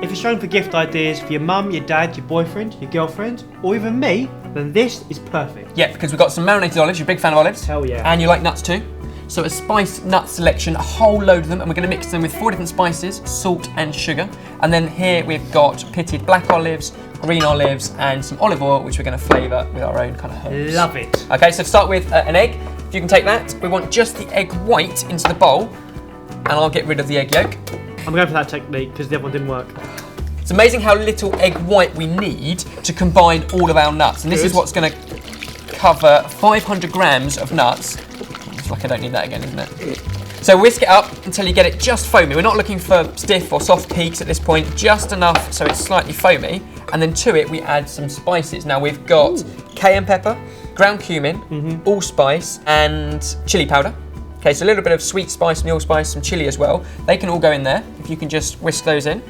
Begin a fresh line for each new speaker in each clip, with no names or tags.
If you're showing for gift ideas for your mum, your dad, your boyfriend, your girlfriend, or even me, then this is perfect.
Yeah, because we've got some marinated olives. You're a big fan of olives.
Hell yeah.
And you like nuts too. So a spice nut selection, a whole load of them, and we're going to mix them with 4 different spices, salt and sugar. And then here we've got pitted black olives, green olives, and some olive oil, which we're going to flavour with our own kind of herbs.
Love it.
Okay, so start with an egg. If you can take that, we want just the egg white into the bowl, and I'll get rid of the egg yolk.
I'm going for that technique because the other one didn't work.
It's amazing how little egg white we need to combine all of our nuts, and this is what's going to cover 500 grams of nuts. It's like I don't need that again, isn't it? So whisk it up until you get it just foamy. We're not looking for stiff or soft peaks at this point, just enough so it's slightly foamy. And then to it we add some spices. Now we've got cayenne pepper, ground cumin, allspice, and chili powder. Okay, so a little bit of sweet spice, mule spice, some chili as well. They can all go in there if you can just whisk those in.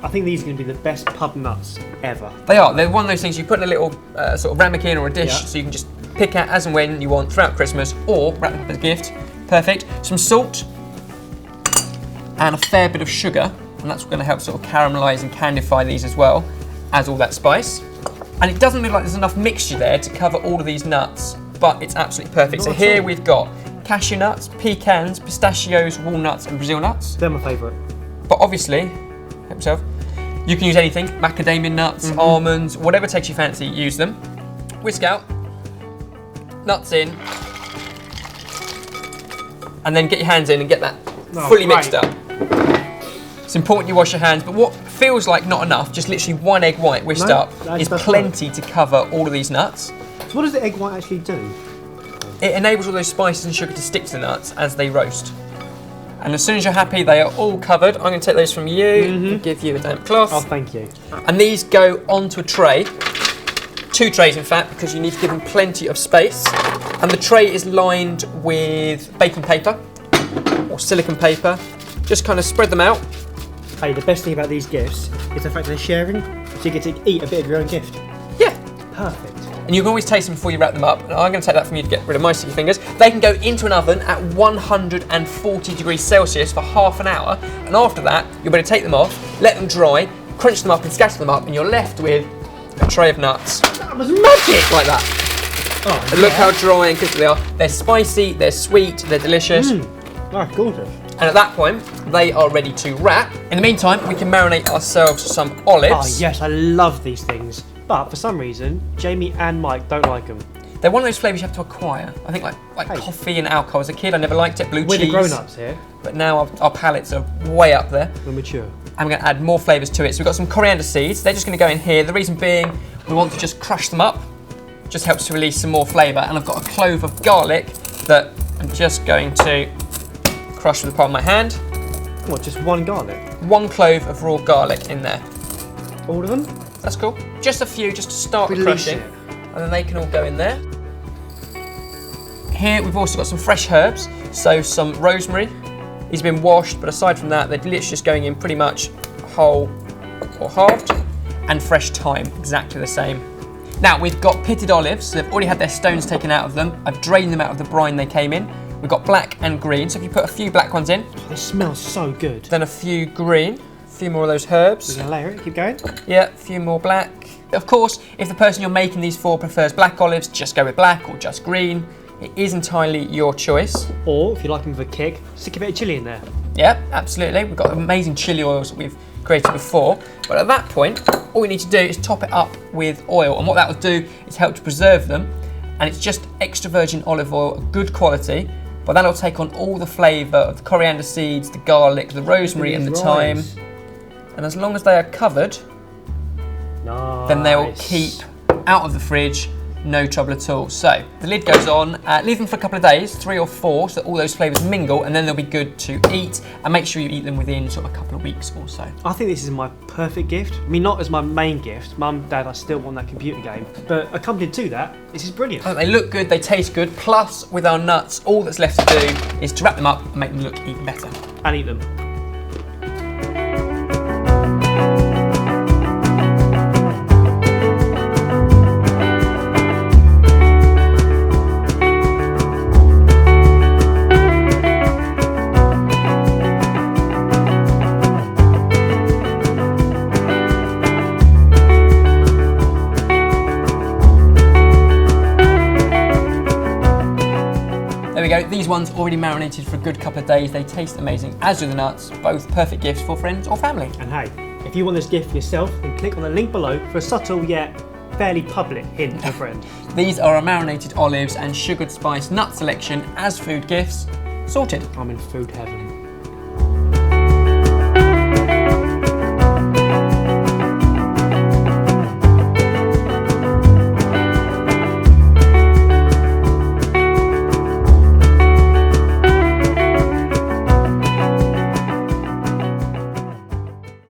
I think these are going to be the best pub nuts ever.
They are. They're one of those things you put in a little sort of ramekin or a dish, so you can just pick out as and when you want throughout Christmas, or wrap them up as a gift. Perfect. Some salt and a fair bit of sugar, and that's going to help sort of caramelise and candyfy these as well as all that spice. And it doesn't look like there's enough mixture there to cover all of these nuts, but it's absolutely perfect. So here we've got cashew nuts, pecans, pistachios, walnuts, and Brazil nuts.
They're my favourite.
But obviously, help yourself, you can use anything, macadamia nuts, almonds, whatever takes your fancy, use them. Whisk out, nuts in, and then get your hands in and get that fully mixed up. It's important you wash your hands, but what feels like not enough, just literally 1 egg white whisked up, is plenty to cover all of these nuts.
So what does the egg white actually do?
It enables all those spices and sugar to stick to the nuts as they roast. And as soon as you're happy they are all covered, I'm going to take those from you and give you a damp cloth.
Oh, thank you.
And these go onto a tray, 2 trays in fact, because you need to give them plenty of space. And the tray is lined with baking paper or silicone paper. Just kind of spread them out.
Hey, the best thing about these gifts is the fact that they're sharing, so you get to eat a bit of your own gift.
Yeah.
Perfect.
And you can always taste them before you wrap them up. And I'm going to take that from you to get rid of my sticky fingers. They can go into an oven at 140 degrees Celsius for half an hour. And after that, you'll be able to take them off, let them dry, crunch them up and scatter them up, and you're left with a tray of nuts.
That was magic!
Like that.
Oh,
and look how dry and crispy they are. They're spicy, they're sweet, they're delicious.
That's gorgeous.
And at that point, they are ready to wrap. In the meantime, we can marinate ourselves some olives.
Oh yes, I love these things. But for some reason, Jamie and Mike don't like them.
They're one of those flavours you have to acquire. I think like coffee and alcohol. As a kid, I never liked it. Blue
We're
cheese.
the grown-ups here.
But now our palates are way up there.
We're mature.
I'm going to add more flavours to it. So we've got some coriander seeds. They're just going to go in here. The reason being, we want to just crush them up. Just helps to release some more flavour. And I've got a clove of garlic that I'm just going to crush with the palm of my hand.
What, just 1 garlic?
1 clove of raw garlic in there.
All of them?
That's cool. Just a few, just to start
Release
crushing.
it.
And then they can all go in there. Here we've also got some fresh herbs. So some rosemary. These have been washed, but aside from that, they're literally just going in pretty much whole or halved. And fresh thyme, exactly the same. Now we've got pitted olives. So they've already had their stones taken out of them. I've drained them out of the brine they came in. We've got black and green. So if you put a few black ones in.
They smell so good.
Then a few green. A few more of those herbs.
We're gonna layer it, keep going.
Yeah, a few more black. Of course, if the person you're making these for prefers black olives, just go with black or just green. It is entirely your choice.
Or, if you like them with a kick, stick a bit of chilli in there.
Yeah, absolutely. We've got amazing chili oils that we've created before. But at that point, all we need to do is top it up with oil. And what that will do is help to preserve them. And it's just extra virgin olive oil, good quality. But that'll take on all the flavour of the coriander seeds, the garlic, the rosemary and the thyme. And as long as they are covered, then they will keep out of the fridge, no trouble at all. So the lid goes on, leave them for a couple of days, 3 or 4, so that all those flavours mingle, and then they'll be good to eat. And make sure you eat them within sort of a couple of weeks or so.
I think this is my perfect gift. I mean, not as my main gift. Mum, Dad, I still want that computer game. But accompanied to that, this is brilliant.
They look good, they taste good, plus with our nuts, all that's left to do is to wrap them up and make them look even better.
And eat them.
go. These ones already marinated for a good couple of days. They taste amazing, as do the nuts. Both perfect gifts for friends or family.
And hey, if you want this gift for yourself, then click on the link below for a subtle yet fairly public hint to a friend.
These are our marinated olives and sugared spice nut selection as food gifts. Sorted.
I'm in food heaven.